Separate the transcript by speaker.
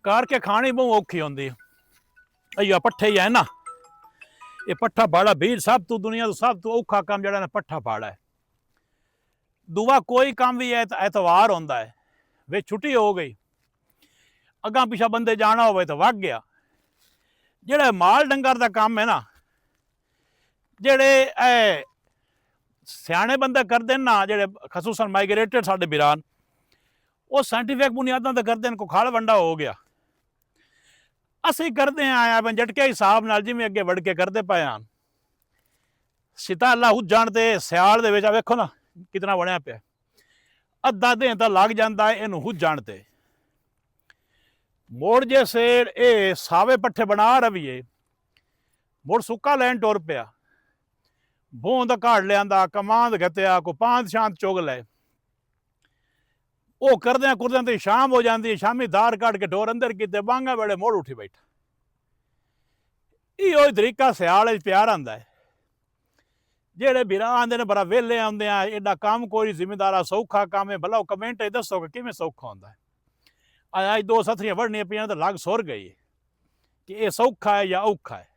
Speaker 1: ਕਰਕੇ ਖਾਣੀ ਬਹੁਤ ਔਖੀ ਹੁੰਦੀ। ਅਈਆ ਪੱਠੇ ਹੀ ਹੈ ਨਾ, ਇਹ ਪੱਠਾ ਪਾੜਾ ਵੀਰ ਸਭ ਤੋਂ ਦੁਨੀਆ ਤੋਂ ਸਭ ਤੋਂ ਔਖਾ ਕੰਮ ਜਿਹੜਾ ਨਾ ਪੱਠਾ ਪਾੜਾ ਹੈ। ਦੂਆ ਕੋਈ ਕੰਮ ਵੀ ਐਤਵਾਰ ਹੁੰਦਾ ਹੈ, ਵੇ ਛੁੱਟੀ ਹੋ ਗਈ, ਅੱਗਾ ਪਿਛਾ ਬੰਦੇ ਜਾਣਾ ਹੋਵੇ ਤਾਂ ਵਗ ਗਿਆ। ਜਿਹੜਾ ਮਾਲ ਡੰਗਰ ਦਾ ਕੰਮ ਹੈ ਨਾ, ਜਿਹੜੇ ਸਿਆਣੇ ਬੰਦੇ ਕਰਦੇ ਨੇ ਨਾ, ਜਿਹੜੇ ਖਸੂਸਨ ਮਾਈਗ੍ਰੇਟਡ ਸਾਡੇ ਬਿਰਾਨ, ਉਹ ਸਾਇੰਟੀਫਿਕ ਬੁਨਿਆਦਾਂ ਤੇ ਕਰਦੇ ਨੇ। ਕੋਈ ਖਲ ਵੰਡਾ ਹੋ ਗਿਆ, ਅਸੀਂ ਕਰਦੇ ਆਇਆ ਬੰ ਝਟਕੇ ਹਿਸਾਬ ਨਾਲ, ਜਿਵੇਂ ਅੱਗੇ ਵੜ ਕੇ ਕਰਦੇ ਪਏ ਹਾਂ। ਸਿਤਾ ਅੱਲਾ ਹੁੱਜਣ ਤੇ ਸਿਆਲ ਦੇ ਵਿੱਚ ਆ ਵੇਖੋ ਨਾ ਕਿਤਨਾ ਬਣਿਆ ਪਿਆ, ਅੱਧਾ ਦਿਨ ਤਾਂ ਲੱਗ ਜਾਂਦਾ ਇਹਨੂੰ ਹੁੱਜਣ ਤੇ। ਮੁੜ ਜੇ ਸੇੜ ਇਹ ਸਾਵੇ ਪੱਠੇ ਬਣਾ ਰਵੀਏ, ਮੁੜ ਸੁੱਕਾ ਲੈਣ ਟੁਰ ਪਿਆ, ਬੂੰਦ ਕਾੜ ਲਿਆਂਦਾ, ਕਮਾਂਦ ਘਤਿਆ, ਕੋ ਪਾਂਦ ਸ਼ਾਂਤ ਚੁਗ ਲੈ। ਉਹ ਕਰਦਿਆਂ ਕੁਰਦਿਆਂ ਤੇ ਸ਼ਾਮ ਹੋ ਜਾਂਦੀ, ਸ਼ਾਮੀ ਦਾਰ ਕੱਢ ਕੇ ਢੋਰ ਅੰਦਰ ਕੀਤੇ, ਬਾਂਗਾ ਵੇਲੇ ਮੁੜ ਉੱਠੀ ਬੈਠਾ। ਇਹੋ ਤਰੀਕਾ ਸਿਆਲ ਵਿੱਚ ਪਿਆਰ ਆਂਦਾ ਹੈ। ਜਿਹੜੇ ਬਿਰਾ ਆਂਦੇ ਨੇ ਬੜਾ ਵੇਲੇ ਆਉਂਦੇ ਆ, एडा काम कोई जिम्मेदारा सौखा काम है, भला कमेंट दसो कि किमें सौखा होंदा है। अज दो सथरियां वढ़नियां पियां तो लग सुर गई कि यह सौखा है या औखा है।